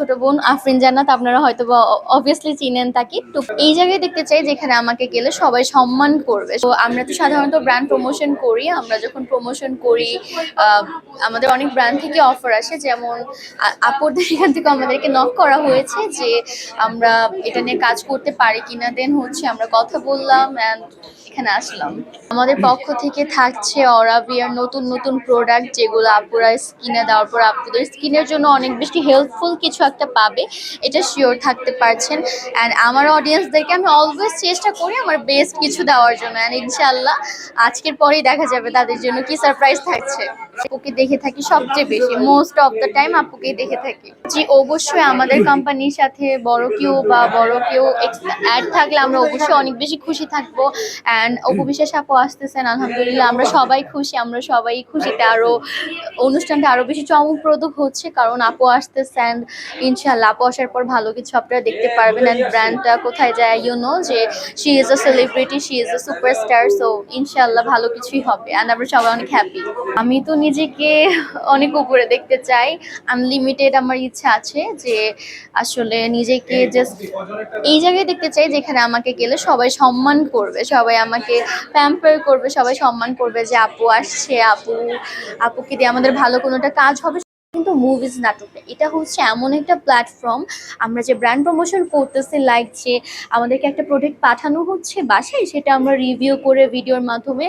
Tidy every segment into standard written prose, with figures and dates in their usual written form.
ছোট বোন আফরিন জান্নাত, আপনারা হয়তো বা অবভিয়াসলি চিনেন তাকে। তো এই জায়গায় দেখতে চাই যেখানে আমাকে গেলে সবাই সম্মান করবে। তো আমরা তো সাধারণত ব্র্যান্ড প্রমোশন করি। আমরা যখন প্রমোশন করি আমাদের অনেক ব্র্যান্ড থেকে অফার আসে, যেমন আপুদের এখান থেকে আমাদেরকে নক করা হয়েছে যে আমরা এটা নিয়ে কাজ করতে পারি কিনা। দেন হচ্ছে আমরা কথা বললাম অ্যান্ড এখানে আসলাম। আমাদের পক্ষ থেকে থাকছে অরাবিয়ার নতুন নতুন প্রোডাক্ট, যেগুলো আপুরা স্কিনে দেওয়ার পর আপুদের স্কিনের জন্য অনেক বেশি হেল্পফুল কিছু একটা পাবে, এটা শিওর থাকতে পারছেন। অ্যান্ড আমার অডিয়েন্সদেরকে আমি অলওয়েজ চেষ্টা করি আমার বেস্ট কিছু দেওয়ার জন্য। অ্যান্ড ইনশাল্লাহ আজকের পরেই দেখা যাবে তাদের জন্য কি সারপ্রাইজ থাকছে। আপুকে দেখে থাকি সবচেয়ে বেশি, মোস্ট অফ দ্য টাইম আপুকেই দেখে থাকি। জি অবশ্যই, আমাদের কোম্পানির সাথে বড় কেউ অ্যাড থাকলে আমরা অবশ্যই অনেক বেশি খুশি থাকবো। অ্যান্ড অপু বিশ্বাস আপু আসতেছেন, আলহামদুলিল্লাহ আমরা সবাই খুশি। আমরা সবাই খুশিতে আরো অনুষ্ঠানটা আরো বেশি চমকপ্রদ হচ্ছে, কারণ আপু আসতেছে। অ্যান্ড ইনশাল্লাহ আপু আসার পর ভালো কিছু আপনারা দেখতে পারবেন। অ্যান্ড ব্র্যান্ডটা কোথায় যায় যে she is a celebrity, she is a superstar. So ইনশাল্লাহ ভালো কিছুই হবে অ্যান্ড আমরা সবাই অনেক হ্যাপি। আমি তো নিজেকে অনেক উপরে দেখতে চাই, আনলিমিটেড আমার ইচ্ছা আছে যে আসলে নিজেকে জাস্ট এই জায়গায় দেখতে চাই যেখানে আমাকে গেলে সবাই সম্মান করবে, সবাই আমাকে প্যাম্পার করবে, সবাই সম্মান করবে যে আপু আসছে, আপুকে দিয়ে আমাদের ভালো কোনোটা কাজ হবে। কিন্তু মুভিজ নাটকটা এটা হচ্ছে এমন একটা প্ল্যাটফর্ম, আমরা যে ব্র্যান্ড প্রমোশন করতেছি, লাইক যে আমাদেরকে একটা প্রোডাক্ট পাঠানো হচ্ছে বাসায়, সেটা আমরা রিভিউ করে ভিডিওর মাধ্যমে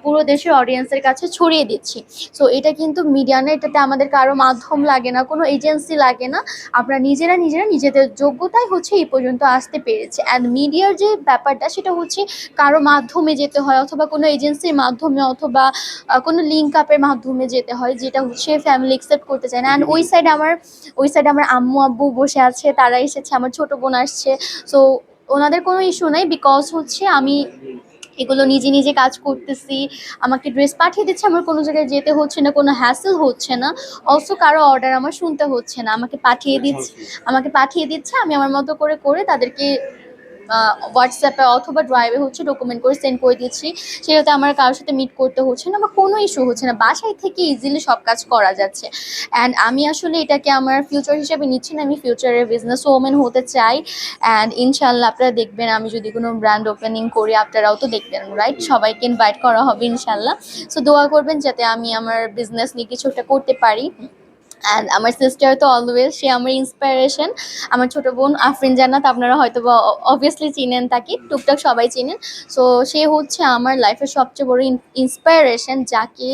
পুরো দেশের অডিয়েন্সের কাছে ছড়িয়ে দিচ্ছি। সো এটা কিন্তু মিডিয়া না, এটাতে আমাদের কারো মাধ্যম লাগে না, কোনো এজেন্সি লাগে না। আমরা নিজেরা নিজেদের যোগ্যতায় হচ্ছে এই পর্যন্ত আসতে পেরেছি। অ্যান্ড মিডিয়ার যে ব্যাপারটা সেটা হচ্ছে কারো মাধ্যমে যেতে হয়, অথবা কোনো এজেন্সির মাধ্যমে, অথবা কোনো লিঙ্ক আপের মাধ্যমে যেতে হয়, যেটা হচ্ছে ফ্যামিলি একসেপ্ট করতে চায় না। অ্যান্ড ওই সাইডে আমার আম্মু আব্বু বসে আছে, তারা এসেছে, আমার ছোট বোন আসছে। সো ওনাদের কোনো ইস্যু নাই, বিকজ হচ্ছে আমি এগুলো নিজে নিজে কাজ করতেছি। আমাকে ড্রেস পাঠিয়ে দিচ্ছে, আমার কোনো জায়গায় যেতে হচ্ছে না, কোনো হ্যাসেল হচ্ছে না। অলসো কারো অর্ডার আমার শুনতে হচ্ছে না, আমাকে পাঠিয়ে দিচ্ছে, আমি আমার মতো করে করে তাদেরকে হোয়াটসঅ্যাপে অথবা ড্রাইভে হচ্ছে ডকুমেন্ট করে সেন্ড করে দিচ্ছি। সেটাতে আমার কারোর সাথে মিট করতে হচ্ছে না বা কোনো ইস্যু হচ্ছে না, বাসায় থেকে ইজিলি সব কাজ করা যাচ্ছে। অ্যান্ড আমি আসলে এটাকে আমার ফিউচার হিসাবে নিচ্ছি না, আমি ফিউচারে বিজনেস ওমেন হতে চাই। অ্যান্ড ইনশাল্লাহ আপনারা দেখবেন আমি যদি কোনো ব্র্যান্ড ওপেনিং করি, আপনারাও তো দেখবেন, রাইট? সবাইকে ইনভাইট করা হবে ইনশাল্লাহ। সো দোয়া করবেন যাতে আমি আমার বিজনেস নিয়ে কিছু একটা করতে পারি। অ্যান্ড আমার সিস্টার তো অলওয়েজ, সে আমার ইন্সপায়ারেশন। আমার ছোট বোন আফরিন জান্নাত, আপনারা হয়তো বা অবভিয়াসলি চিনেন তাকে, টুকটাক সবাই চিনেন। সো সে হচ্ছে আমার লাইফের সবচেয়ে বড় ইন্সপায়ারেশন, যাকে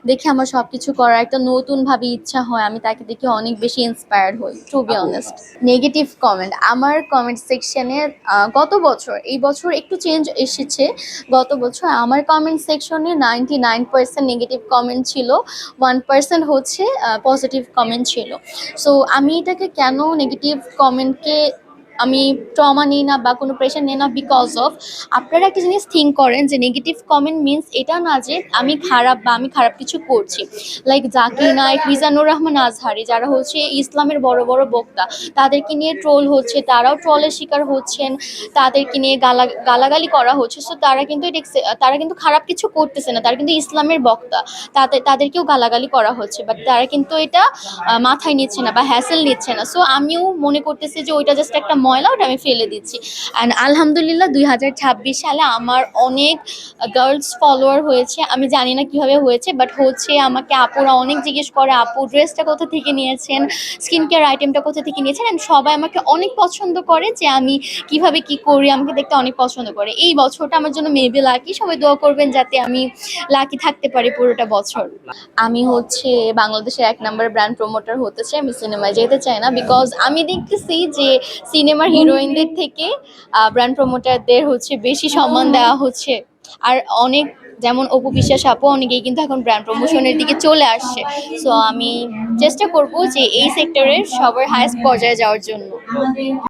দেখে আমার সব কিছু করার একটা নতুনভাবে ইচ্ছা হয়। আমি তাকে দেখে অনেক বেশি ইন্সপায়ার্ড হই, to be honest. Negative comment আমার কমেন্ট সেকশনে গত বছর, এই বছর একটু চেঞ্জ এসেছে। গত বছর আমার কমেন্ট সেকশনে 99% নেগেটিভ কমেন্ট ছিল, 1% হচ্ছে পজিটিভ কমেন্ট ছিল। সো আমি এটাকে কেন নেগেটিভ কমেন্টকে আমি ট্রমা নিই না বা কোনো প্রেশার নিই না, বিকজ অফ আপনারা একটা জিনিস থিঙ্ক করেন যে নেগেটিভ কমেন্ট মিনস এটা না যে আমি খারাপ বা আমি খারাপ কিছু করছি। লাইক জাকির নায়েক, মিজানুর রহমান আজহারি, যারা হচ্ছে ইসলামের বড় বড় বক্তা, তাদেরকে নিয়ে ট্রোল হচ্ছে, তারাও ট্রলের শিকার হচ্ছেন, তাদেরকে নিয়ে গালাগালি করা হচ্ছে। সো তারা কিন্তু খারাপ কিছু করতেছে না, তারা কিন্তু ইসলামের বক্তা, তাদেরকেও গালাগালি করা হচ্ছে, বাট তারা কিন্তু এটা মাথায় নিচ্ছে না বা হ্যাসেল নিচ্ছে না। সো আমিও মনে করতেছি যে ওইটা জাস্ট একটা ময়লা, ওটা আমি ফেলে দিচ্ছি। অ্যান্ড আলহামদুলিল্লাহ 2026 সালে আমার অনেক গার্লস ফলোয়ার হয়েছে। আমি জানি না কিভাবে হয়েছে, বাট হচ্ছে। আমাকে আপুরা অনেক জিজ্ঞেস করে, আপু ড্রেসটা কোথা থেকে নিয়েছেন, স্কিন কেয়ার আইটেমটা কোথা থেকে নিয়েছেন। অ্যান্ড সবাই আমাকে অনেক পছন্দ করে যে আমি কিভাবে কি করি, আমাকে দেখতে অনেক পছন্দ করে। এই বছরটা আমার জন্য মেবি লাকি, সবাই দোয়া করবেন যাতে আমি লাকি থাকতে পারি পুরোটা বছর। আমি হচ্ছে বাংলাদেশের 1 নম্বর ব্র্যান্ড প্রমোটার হতে চাই, আমি সিনেমায় যেতে চাই না, বিকজ আমি দেখতেছি যে সিনেমার হিরোইনদের থেকে ব্র্যান্ড প্রমোটারদের হচ্ছে বেশি সম্মান দেওয়া হচ্ছে। আর অনেক, যেমন অপু বিশ্বাস আপু, অনেকেই কিন্তু এখন ব্র্যান্ড প্রমোশনের দিকে চলে আসছে। সো আমি চেষ্টা করব যে এই সেক্টরের সবার হাইয়েস্ট পর্যায়ে যাওয়ার জন্য।